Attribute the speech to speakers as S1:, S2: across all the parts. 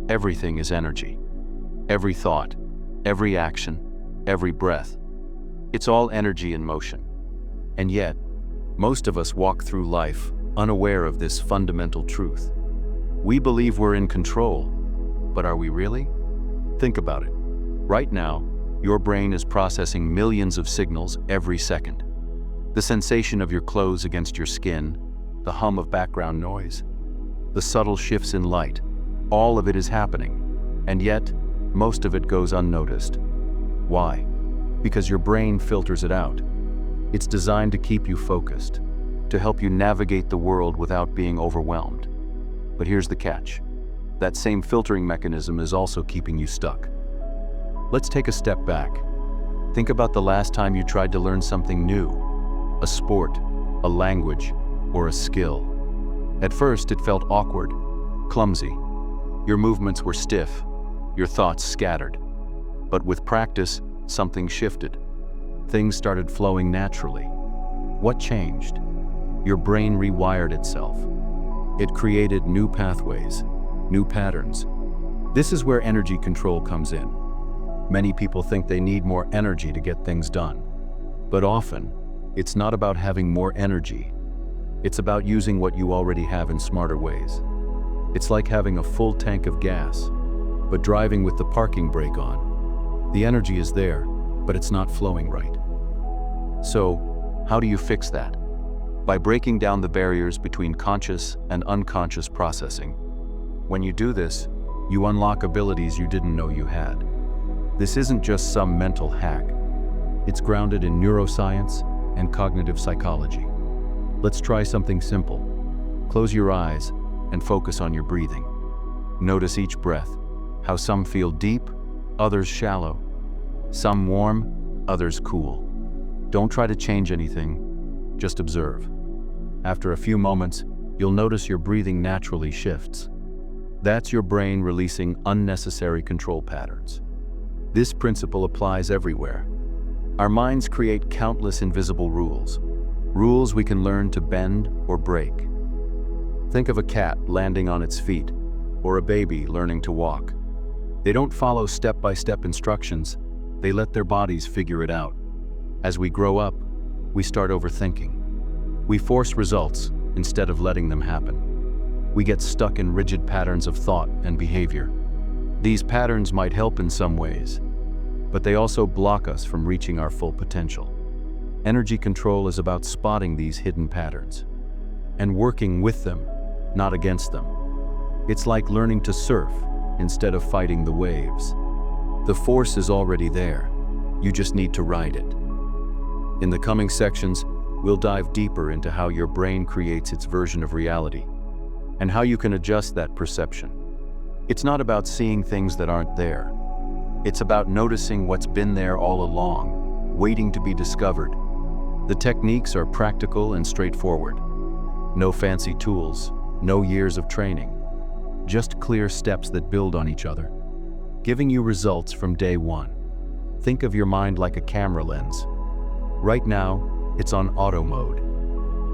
S1: Everything is energy. Every thought, every action, every breath. It's all energy in motion. And yet, most of us walk through life unaware of this fundamental truth. We believe we're in control, but are we really? Think about it. Right now, your brain is processing millions of signals every second. The sensation of your clothes against your skin, the hum of background noise, the subtle shifts in light, all of it is happening, and yet, most of it goes unnoticed. Why? Because your brain filters it out. It's designed to keep you focused, to help you navigate the world without being overwhelmed. But here's the catch. That same filtering mechanism is also keeping you stuck. Let's take a step back. Think about the last time you tried to learn something new, a sport, a language, or a skill. At first, it felt awkward, clumsy. Your movements were stiff, your thoughts scattered. But with practice, something shifted. Things started flowing naturally. What changed? Your brain rewired itself. It created new pathways, new patterns. This is where energy control comes in. Many people think they need more energy to get things done. But often, it's not about having more energy. It's about using what you already have in smarter ways. It's like having a full tank of gas, but driving with the parking brake on. The energy is there, but it's not flowing right. So, how do you fix that? By breaking down the barriers between conscious and unconscious processing. When you do this, you unlock abilities you didn't know you had. This isn't just some mental hack. It's grounded in neuroscience and cognitive psychology. Let's try something simple. Close your eyes and focus on your breathing. Notice each breath, how some feel deep, others shallow, some warm, others cool. Don't try to change anything, just observe. After a few moments, you'll notice your breathing naturally shifts. That's your brain releasing unnecessary control patterns. This principle applies everywhere. Our minds create countless invisible rules we can learn to bend or break. Think of a cat landing on its feet, or a baby learning to walk. They don't follow step-by-step instructions, they let their bodies figure it out. As we grow up, we start overthinking. We force results instead of letting them happen. We get stuck in rigid patterns of thought and behavior. These patterns might help in some ways, but they also block us from reaching our full potential. Energy control is about spotting these hidden patterns and working with them, not against them. It's like learning to surf instead of fighting the waves. The force is already there. You just need to ride it. In the coming sections, we'll dive deeper into how your brain creates its version of reality and how you can adjust that perception. It's not about seeing things that aren't there. It's about noticing what's been there all along, waiting to be discovered. The techniques are practical and straightforward. No fancy tools, no years of training. Just clear steps that build on each other, giving you results from day one. Think of your mind like a camera lens. Right now, it's on auto mode,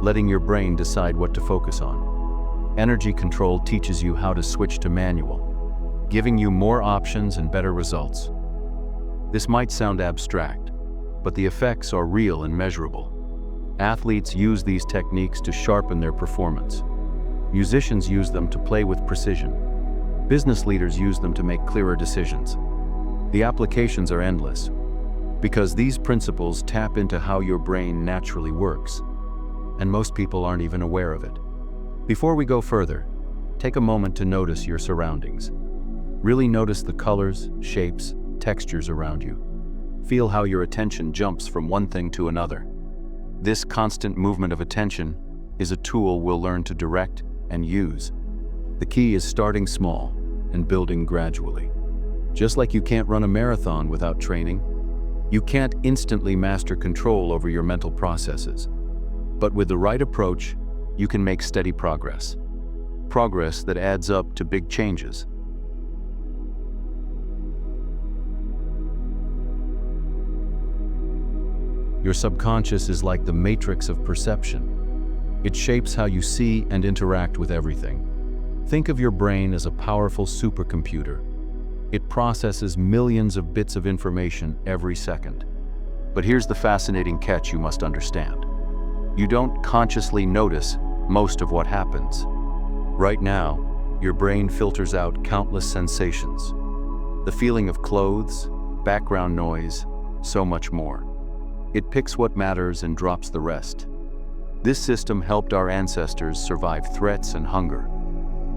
S1: letting your brain decide what to focus on. Energy control teaches you how to switch to manual, giving you more options and better results. This might sound abstract, but the effects are real and measurable. Athletes use these techniques to sharpen their performance. Musicians use them to play with precision. Business leaders use them to make clearer decisions. The applications are endless, because these principles tap into how your brain naturally works, and most people aren't even aware of it. Before we go further, take a moment to notice your surroundings. Really notice the colors, shapes, textures around you. Feel how your attention jumps from one thing to another. This constant movement of attention is a tool we'll learn to direct and use. The key is starting small and building gradually. Just like you can't run a marathon without training, you can't instantly master control over your mental processes. But with the right approach, you can make steady progress. Progress that adds up to big changes. Your subconscious is like the matrix of perception. It shapes how you see and interact with everything. Think of your brain as a powerful supercomputer. It processes millions of bits of information every second. But here's the fascinating catch you must understand. You don't consciously notice most of what happens. Right now, your brain filters out countless sensations. The feeling of clothes, background noise, so much more. It picks what matters and drops the rest. This system helped our ancestors survive threats and hunger.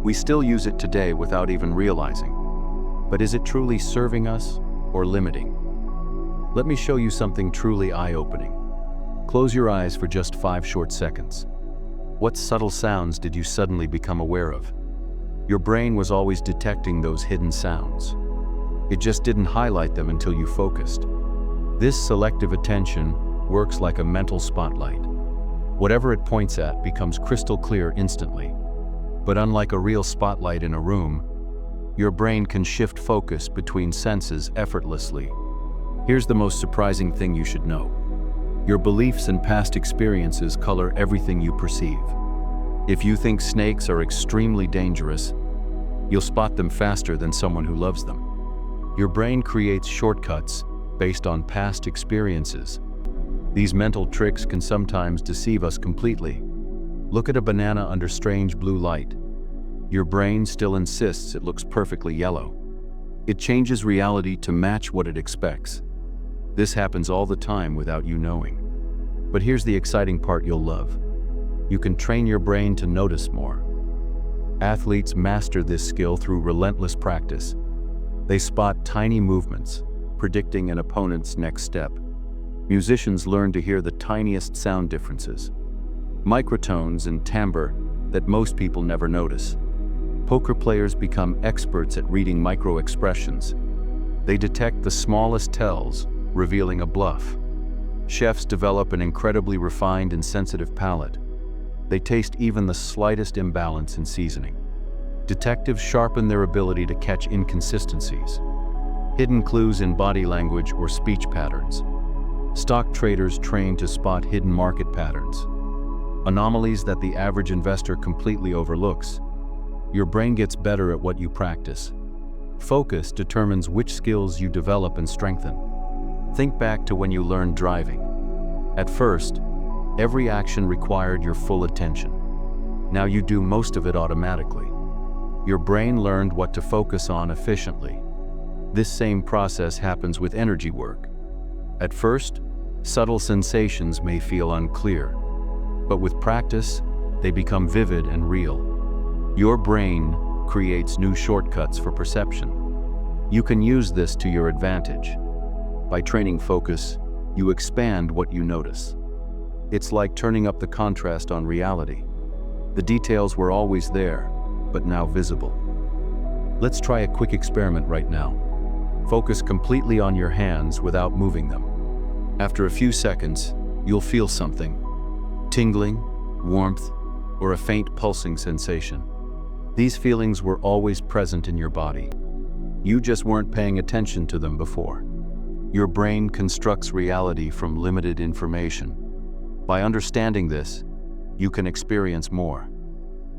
S1: We still use it today without even realizing. But is it truly serving us or limiting? Let me show you something truly eye-opening. Close your eyes for just 5 short seconds. What subtle sounds did you suddenly become aware of? Your brain was always detecting those hidden sounds. It just didn't highlight them until you focused. This selective attention works like a mental spotlight. Whatever it points at becomes crystal clear instantly. But unlike a real spotlight in a room, your brain can shift focus between senses effortlessly. Here's the most surprising thing you should know. Your beliefs and past experiences color everything you perceive. If you think snakes are extremely dangerous, you'll spot them faster than someone who loves them. Your brain creates shortcuts based on past experiences. These mental tricks can sometimes deceive us completely. Look at a banana under strange blue light. Your brain still insists it looks perfectly yellow. It changes reality to match what it expects. This happens all the time without you knowing. But here's the exciting part you'll love. You can train your brain to notice more. Athletes master this skill through relentless practice. They spot tiny movements, predicting an opponent's next step. Musicians learn to hear the tiniest sound differences, microtones and timbre that most people never notice. Poker players become experts at reading micro-expressions. They detect the smallest tells, revealing a bluff. Chefs develop an incredibly refined and sensitive palate. They taste even the slightest imbalance in seasoning. Detectives sharpen their ability to catch inconsistencies, hidden clues in body language or speech patterns. Stock traders train to spot hidden market patterns, anomalies that the average investor completely overlooks. Your brain gets better at what you practice. Focus determines which skills you develop and strengthen. Think back to when you learned driving. At first, every action required your full attention. Now you do most of it automatically. Your brain learned what to focus on efficiently. This same process happens with energy work. At first, subtle sensations may feel unclear, but with practice, they become vivid and real. Your brain creates new shortcuts for perception. You can use this to your advantage. By training focus, you expand what you notice. It's like turning up the contrast on reality. The details were always there, but now visible. Let's try a quick experiment right now. Focus completely on your hands without moving them. After a few seconds, you'll feel something. Tingling, warmth, or a faint pulsing sensation. These feelings were always present in your body. You just weren't paying attention to them before. Your brain constructs reality from limited information. By understanding this, you can experience more.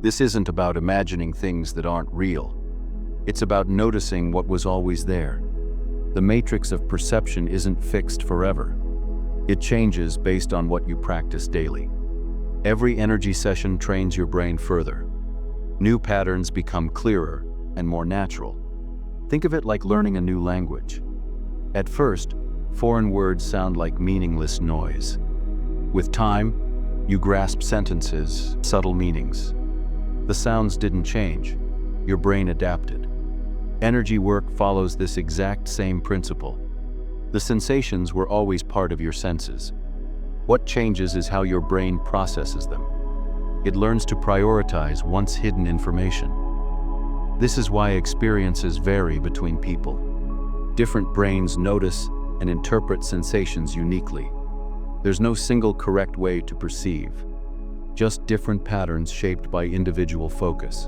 S1: This isn't about imagining things that aren't real. It's about noticing what was always there. The matrix of perception isn't fixed forever. It changes based on what you practice daily. Every energy session trains your brain further. New patterns become clearer and more natural. Think of it like learning a new language. At first, foreign words sound like meaningless noise. With time, you grasp sentences, subtle meanings. The sounds didn't change. Your brain adapted. Energy work follows this exact same principle. The sensations were always part of your senses. What changes is how your brain processes them. It learns to prioritize once hidden information. This is why experiences vary between people. Different brains notice and interpret sensations uniquely. There's no single correct way to perceive, just different patterns shaped by individual focus.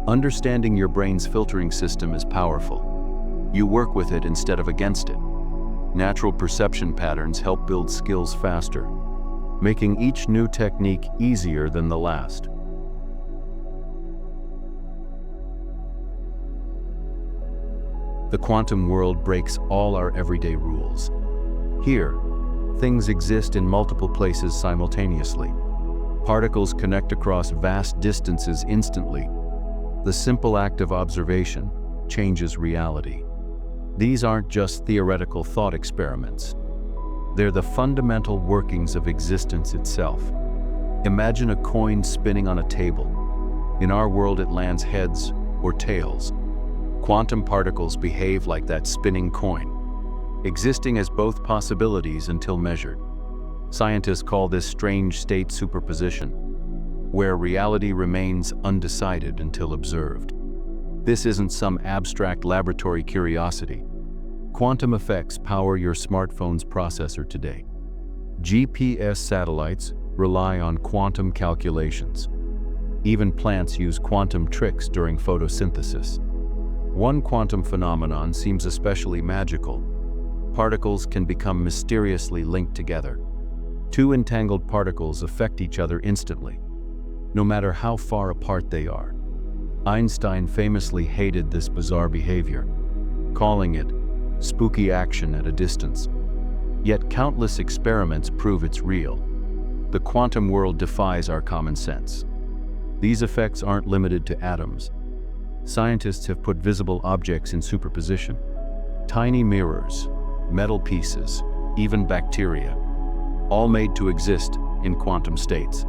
S1: Understanding your brain's filtering system is powerful. You work with it instead of against it. Natural perception patterns help build skills faster, making each new technique easier than the last. The quantum world breaks all our everyday rules. Here, things exist in multiple places simultaneously. Particles connect across vast distances instantly. The simple act of observation changes reality. These aren't just theoretical thought experiments. They're the fundamental workings of existence itself. Imagine a coin spinning on a table. In our world, it lands heads or tails. Quantum particles behave like that spinning coin, existing as both possibilities until measured. Scientists call this strange state superposition, where reality remains undecided until observed. This isn't some abstract laboratory curiosity. Quantum effects power your smartphone's processor today. GPS satellites rely on quantum calculations. Even plants use quantum tricks during photosynthesis. One quantum phenomenon seems especially magical. Particles can become mysteriously linked together. Two entangled particles affect each other instantly, no matter how far apart they are. Einstein famously hated this bizarre behavior, calling it spooky action at a distance. Yet countless experiments prove it's real. The quantum world defies our common sense. These effects aren't limited to atoms. Scientists have put visible objects in superposition. Tiny mirrors, metal pieces, even bacteria, all made to exist in quantum states.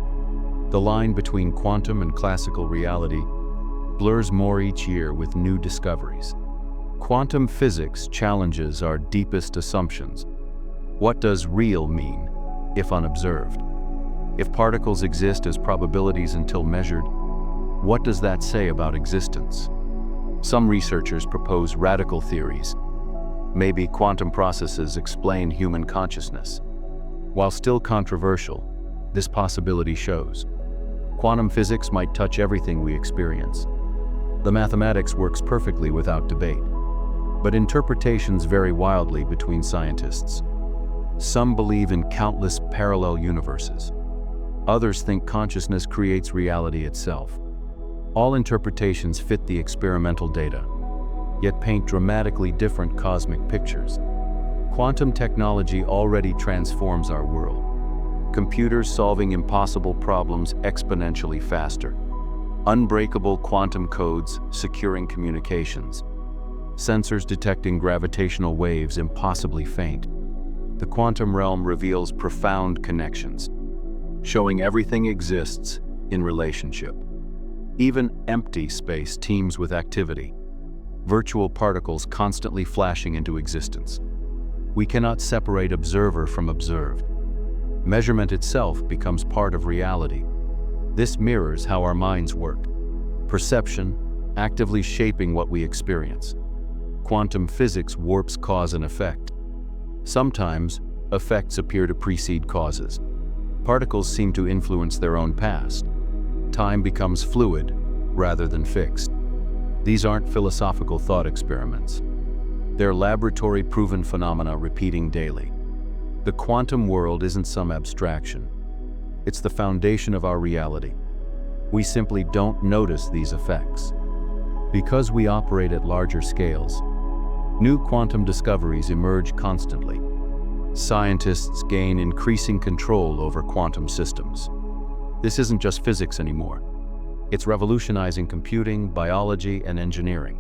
S1: The line between quantum and classical reality blurs more each year with new discoveries. Quantum physics challenges our deepest assumptions. What does real mean, if unobserved? If particles exist as probabilities until measured, what does that say about existence? Some researchers propose radical theories. Maybe quantum processes explain human consciousness. While still controversial, this possibility shows quantum physics might touch everything we experience. The mathematics works perfectly without debate, but interpretations vary wildly between scientists. Some believe in countless parallel universes. Others think consciousness creates reality itself. All interpretations fit the experimental data, yet paint dramatically different cosmic pictures. Quantum technology already transforms our world. Computers solving impossible problems exponentially faster. Unbreakable quantum codes securing communications. Sensors detecting gravitational waves impossibly faint. The quantum realm reveals profound connections, showing everything exists in relationship. Even empty space teems with activity. Virtual particles constantly flashing into existence. We cannot separate observer from observed. Measurement itself becomes part of reality. This mirrors how our minds work. Perception, actively shaping what we experience. Quantum physics warps cause and effect. Sometimes, effects appear to precede causes. Particles seem to influence their own past. Time becomes fluid rather than fixed. These aren't philosophical thought experiments. They're laboratory-proven phenomena repeating daily. The quantum world isn't some abstraction. It's the foundation of our reality. We simply don't notice these effects. Because we operate at larger scales, new quantum discoveries emerge constantly. Scientists gain increasing control over quantum systems. This isn't just physics anymore. It's revolutionizing computing, biology, and engineering.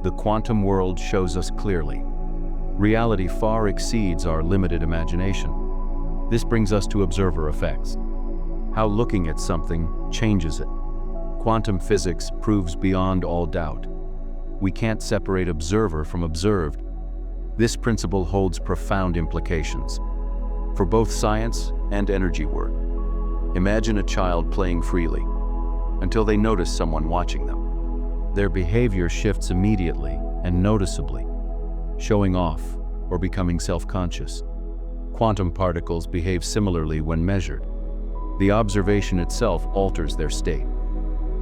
S1: The quantum world shows us clearly. Reality far exceeds our limited imagination. This brings us to observer effects. How looking at something changes it. Quantum physics proves beyond all doubt. We can't separate observer from observed. This principle holds profound implications for both science and energy work. Imagine a child playing freely until they notice someone watching them. Their behavior shifts immediately and noticeably, showing off or becoming self-conscious. Quantum particles behave similarly when measured. The observation itself alters their state.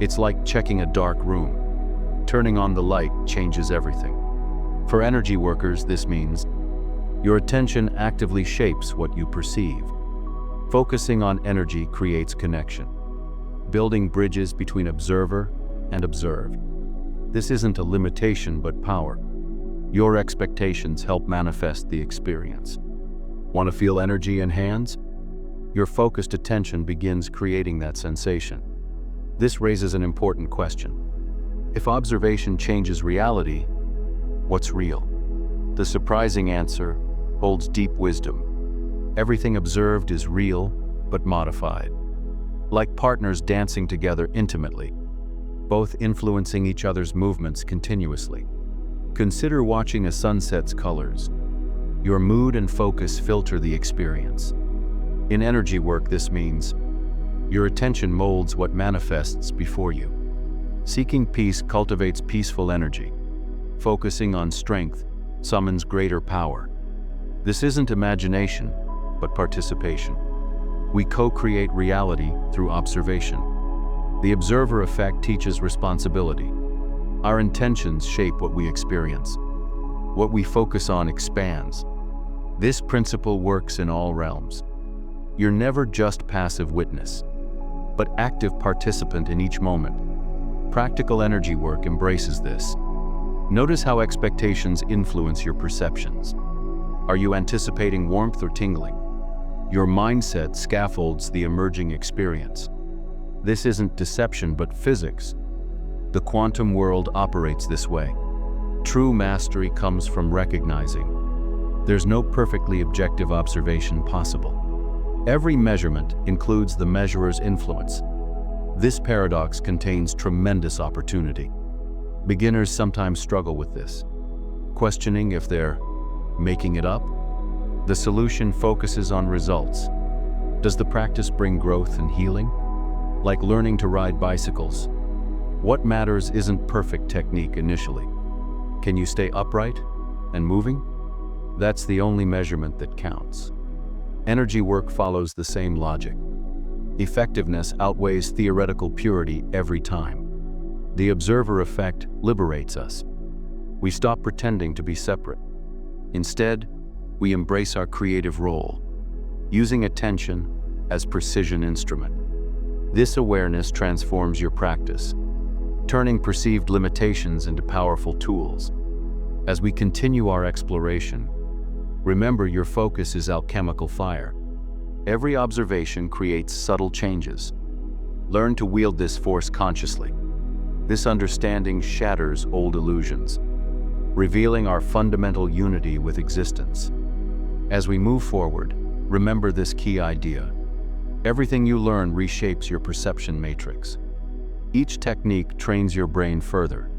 S1: It's like checking a dark room. Turning on the light changes everything. For energy workers, this means your attention actively shapes what you perceive. Focusing on energy creates connection, building bridges between observer and observed. This isn't a limitation but power. Your expectations help manifest the experience. Want to feel energy in hands? Your focused attention begins creating that sensation. This raises an important question. If observation changes reality, what's real? The surprising answer holds deep wisdom. Everything observed is real, but modified. Like partners dancing together intimately, both influencing each other's movements continuously. Consider watching a sunset's colors. Your mood and focus filter the experience. In energy work, this means your attention molds what manifests before you. Seeking peace cultivates peaceful energy. Focusing on strength summons greater power. This isn't imagination, but participation. We co-create reality through observation. The observer effect teaches responsibility. Our intentions shape what we experience. What we focus on expands. This principle works in all realms. You're never just passive witness, but active participant in each moment. Practical energy work embraces this. Notice how expectations influence your perceptions. Are you anticipating warmth or tingling? Your mindset scaffolds the emerging experience. This isn't deception, but physics. The quantum world operates this way. True mastery comes from recognizing there's no perfectly objective observation possible. Every measurement includes the measurer's influence. This paradox contains tremendous opportunity. Beginners sometimes struggle with this, questioning if they're making it up. The solution focuses on results. Does the practice bring growth and healing? Like learning to ride bicycles. What matters isn't perfect technique initially. Can you stay upright and moving? That's the only measurement that counts. Energy work follows the same logic. Effectiveness outweighs theoretical purity every time. The observer effect liberates us. We stop pretending to be separate. Instead, we embrace our creative role, using attention as precision instrument. This awareness transforms your practice, turning perceived limitations into powerful tools. As we continue our exploration, remember your focus is alchemical fire. Every observation creates subtle changes. Learn to wield this force consciously. This understanding shatters old illusions, revealing our fundamental unity with existence. As we move forward, remember this key idea. Everything you learn reshapes your perception matrix. Each technique trains your brain further,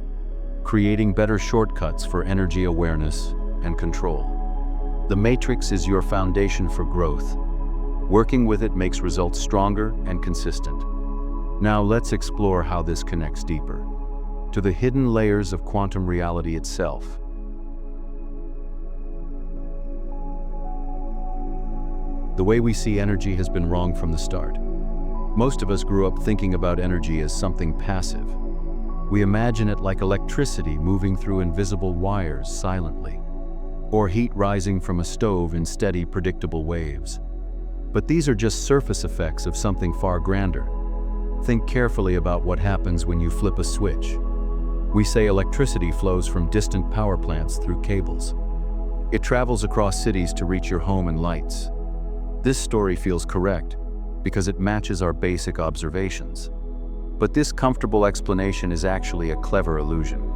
S1: creating better shortcuts for energy awareness and control. The matrix is your foundation for growth. Working with it makes results stronger and consistent. Now let's explore how this connects deeper to the hidden layers of quantum reality itself. The way we see energy has been wrong from the start. Most of us grew up thinking about energy as something passive. We imagine it like electricity moving through invisible wires silently, or heat rising from a stove in steady, predictable waves. But these are just surface effects of something far grander. Think carefully about what happens when you flip a switch. We say electricity flows from distant power plants through cables. It travels across cities to reach your home and lights. This story feels correct because it matches our basic observations. But this comfortable explanation is actually a clever illusion.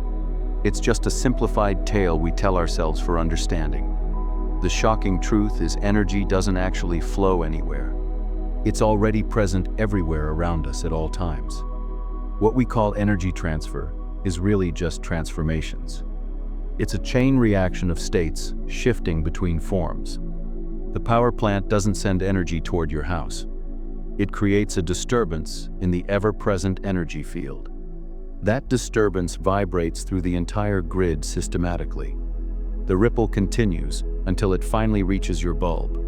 S1: It's just a simplified tale we tell ourselves for understanding. The shocking truth is energy doesn't actually flow anywhere. It's already present everywhere around us at all times. What we call energy transfer is really just transformations. It's a chain reaction of states shifting between forms. The power plant doesn't send energy toward your house. It creates a disturbance in the ever-present energy field. That disturbance vibrates through the entire grid systematically. The ripple continues until it finally reaches your bulb.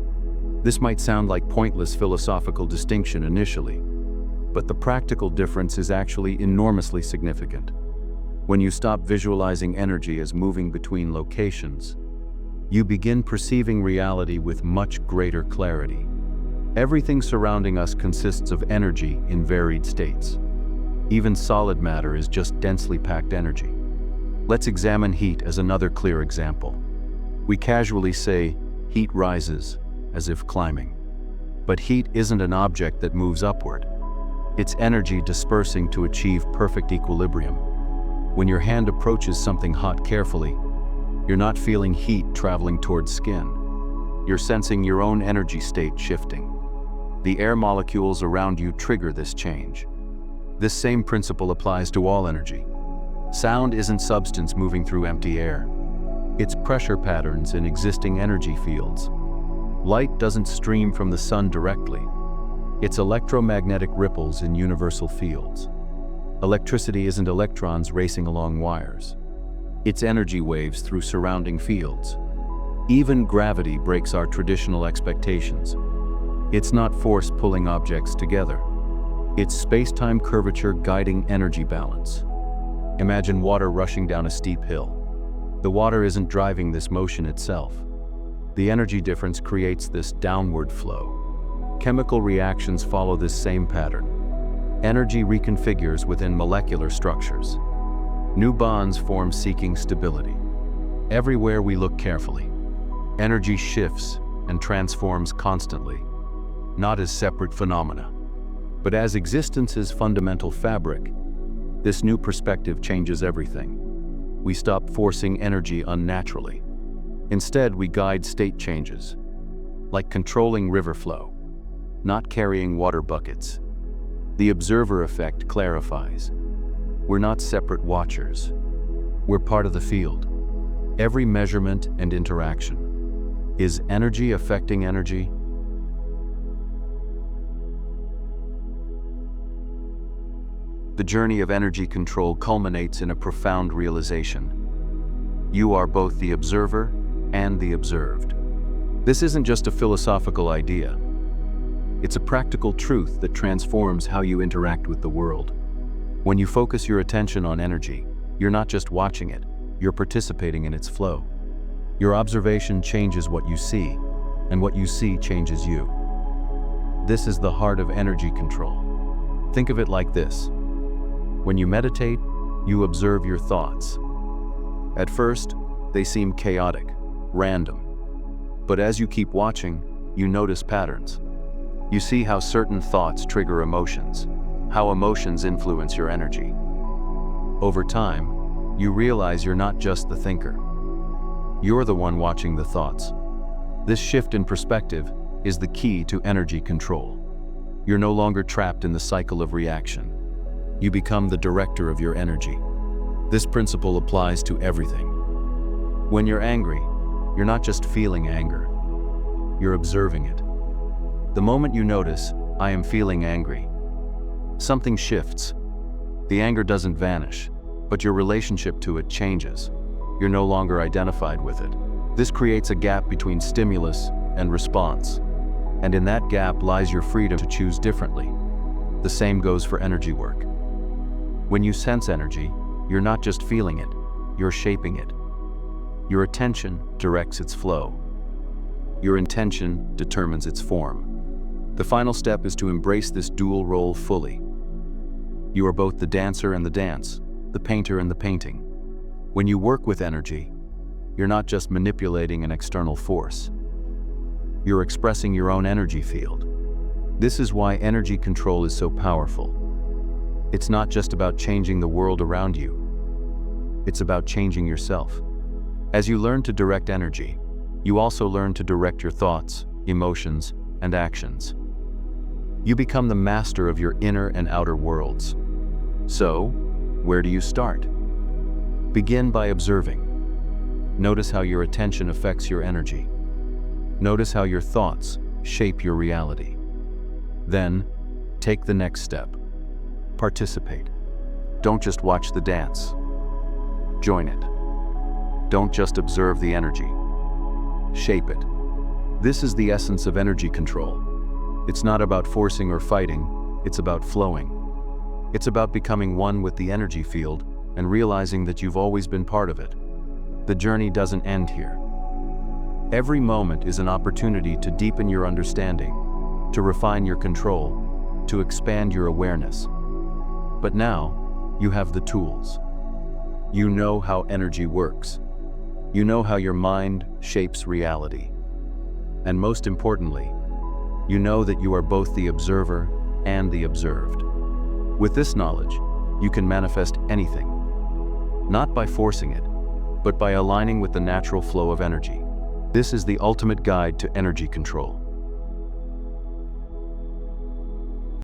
S1: This might sound like pointless philosophical distinction initially, but the practical difference is actually enormously significant. When you stop visualizing energy as moving between locations, you begin perceiving reality with much greater clarity. Everything surrounding us consists of energy in varied states. Even solid matter is just densely packed energy. Let's examine heat as another clear example. We casually say, heat rises, as if climbing. But heat isn't an object that moves upward. It's energy dispersing to achieve perfect equilibrium. When your hand approaches something hot carefully, you're not feeling heat traveling towards skin. You're sensing your own energy state shifting. The air molecules around you trigger this change. This same principle applies to all energy. Sound isn't substance moving through empty air. It's pressure patterns in existing energy fields. Light doesn't stream from the sun directly. It's electromagnetic ripples in universal fields. Electricity isn't electrons racing along wires. It's energy waves through surrounding fields. Even gravity breaks our traditional expectations. It's not force pulling objects together. It's space-time curvature guiding energy balance. Imagine water rushing down a steep hill. The water isn't driving this motion itself. The energy difference creates this downward flow. Chemical reactions follow this same pattern. Energy reconfigures within molecular structures. New bonds form seeking stability. Everywhere we look carefully, energy shifts and transforms constantly, not as separate phenomena, but as existence's fundamental fabric. This new perspective changes everything. We stop forcing energy unnaturally. Instead, we guide state changes, like controlling river flow, not carrying water buckets. The observer effect clarifies. We're not separate watchers. We're part of the field. Every measurement and interaction. Is energy affecting energy? The journey of energy control culminates in a profound realization. You are both the observer and the observed. This isn't just a philosophical idea. It's a practical truth that transforms how you interact with the world. When you focus your attention on energy, you're not just watching it, you're participating in its flow. Your observation changes what you see, and what you see changes you. This is the heart of energy control. Think of it like this. When you meditate, you observe your thoughts. At first, they seem chaotic, random. But as you keep watching, you notice patterns. You see how certain thoughts trigger emotions, how emotions influence your energy. Over time, you realize you're not just the thinker. You're the one watching the thoughts. This shift in perspective is the key to energy control. You're no longer trapped in the cycle of reaction. You become the director of your energy. This principle applies to everything. When you're angry, you're not just feeling anger. You're observing it. The moment you notice, I am feeling angry, something shifts. The anger doesn't vanish, but your relationship to it changes. You're no longer identified with it. This creates a gap between stimulus and response. And in that gap lies your freedom to choose differently. The same goes for energy work. When you sense energy, you're not just feeling it, you're shaping it. Your attention directs its flow. Your intention determines its form. The final step is to embrace this dual role fully. You are both the dancer and the dance, the painter and the painting. When you work with energy, you're not just manipulating an external force. You're expressing your own energy field. This is why energy control is so powerful. It's not just about changing the world around you. It's about changing yourself. As you learn to direct energy, you also learn to direct your thoughts, emotions, and actions. You become the master of your inner and outer worlds. So, where do you start? Begin by observing. Notice how your attention affects your energy. Notice how your thoughts shape your reality. Then, take the next step. Participate. Don't just watch the dance. Join it. Don't just observe the energy. Shape it. This is the essence of energy control. It's not about forcing or fighting, it's about flowing. It's about becoming one with the energy field and realizing that you've always been part of it. The journey doesn't end here. Every moment is an opportunity to deepen your understanding, to refine your control, to expand your awareness. But now, you have the tools. You know how energy works. You know how your mind shapes reality. And most importantly, you know that you are both the observer and the observed. With this knowledge, you can manifest anything, not by forcing it, but by aligning with the natural flow of energy. This is the ultimate guide to energy control.